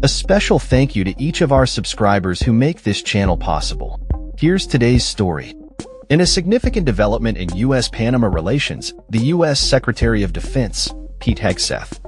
A special thank you to each of our subscribers who make this channel possible. Here's today's story. In a significant development in U.S.-Panama relations, the U.S. Secretary of Defense, Pete Hegseth,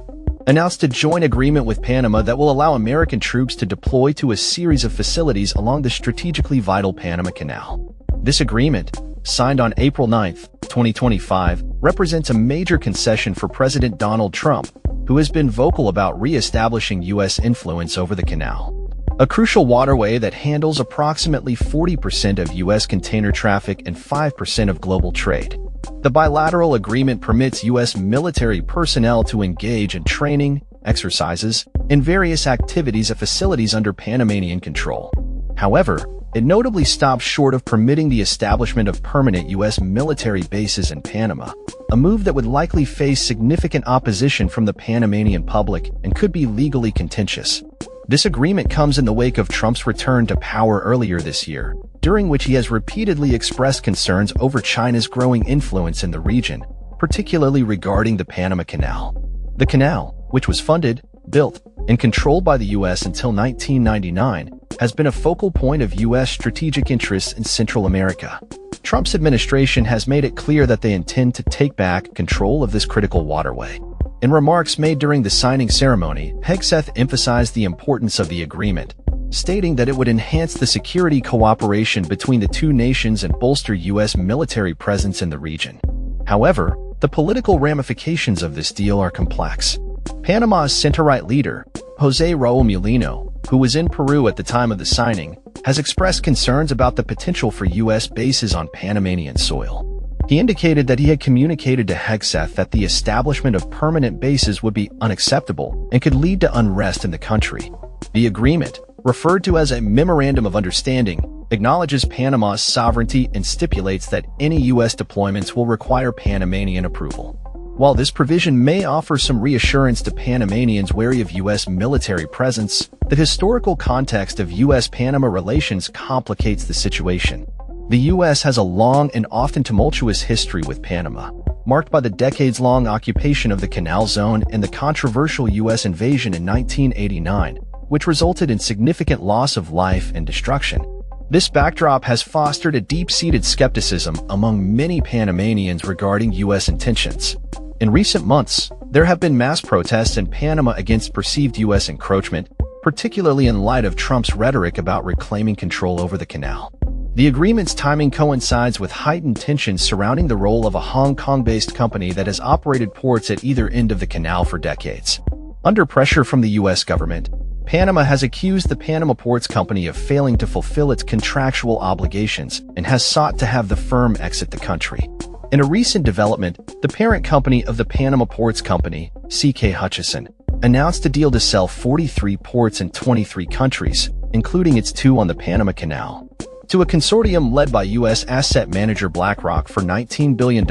announced a joint agreement with Panama that will allow American troops to deploy to a series of facilities along the strategically vital Panama Canal. This agreement, signed on April 9, 2025, represents a major concession for President Donald Trump, who has been vocal about re-establishing U.S. influence over the canal, a crucial waterway that handles approximately 40% of U.S. container traffic and 5% of global trade. The bilateral agreement permits U.S. military personnel to engage in training, exercises, and various activities at facilities under Panamanian control. However, it notably stops short of permitting the establishment of permanent U.S. military bases in Panama, a move that would likely face significant opposition from the Panamanian public and could be legally contentious. This agreement comes in the wake of Trump's return to power earlier this year, during which he has repeatedly expressed concerns over China's growing influence in the region, particularly regarding the Panama Canal. The canal, which was funded, built, and controlled by the U.S. until 1999, has been a focal point of U.S. strategic interests in Central America. Trump's administration has made it clear that they intend to take back control of this critical waterway. In remarks made during the signing ceremony, Hegseth emphasized the importance of the agreement, stating that it would enhance the security cooperation between the two nations and bolster U.S. military presence in the region. However, the political ramifications of this deal are complex. Panama's center-right leader, José Raúl Mulino, who was in Peru at the time of the signing, has expressed concerns about the potential for U.S. bases on Panamanian soil. He indicated that he had communicated to Hegseth that the establishment of permanent bases would be unacceptable and could lead to unrest in the country. The agreement, referred to as a Memorandum of Understanding, acknowledges Panama's sovereignty and stipulates that any U.S. deployments will require Panamanian approval. While this provision may offer some reassurance to Panamanians wary of U.S. military presence, the historical context of U.S.-Panama relations complicates the situation. The U.S. has a long and often tumultuous history with Panama, marked by the decades-long occupation of the Canal Zone and the controversial U.S. invasion in 1989, which resulted in significant loss of life and destruction. This backdrop has fostered a deep-seated skepticism among many Panamanians regarding U.S. intentions. In recent months, there have been mass protests in Panama against perceived U.S. encroachment, particularly in light of Trump's rhetoric about reclaiming control over the canal. The agreement's timing coincides with heightened tensions surrounding the role of a Hong Kong-based company that has operated ports at either end of the canal for decades. Under pressure from the U.S. government, Panama has accused the Panama Ports Company of failing to fulfill its contractual obligations and has sought to have the firm exit the country. In a recent development, the parent company of the Panama Ports Company, C.K. Hutchison, announced a deal to sell 43 ports in 23 countries, including its 2 on the Panama Canal, to a consortium led by U.S. asset manager BlackRock for $19 billion.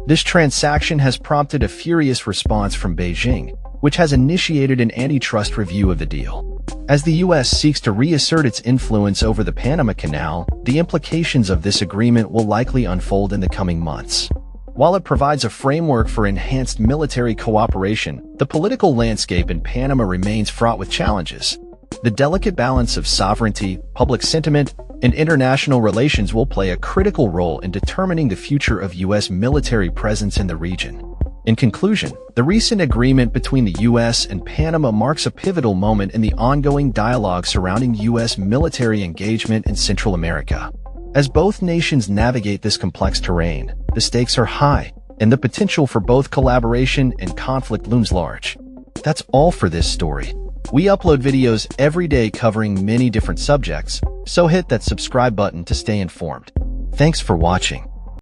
This transaction has prompted a furious response from Beijing, which has initiated an antitrust review of the deal. As the U.S. seeks to reassert its influence over the Panama Canal, the implications of this agreement will likely unfold in the coming months. While it provides a framework for enhanced military cooperation, the political landscape in Panama remains fraught with challenges. The delicate balance of sovereignty, public sentiment, and international relations will play a critical role in determining the future of U.S. military presence in the region. In conclusion, the recent agreement between the U.S. and Panama marks a pivotal moment in the ongoing dialogue surrounding U.S. military engagement in Central America. As both nations navigate this complex terrain, the stakes are high, and the potential for both collaboration and conflict looms large. That's all for this story. We upload videos every day covering many different subjects, so hit that subscribe button to stay informed. Thanks for watching.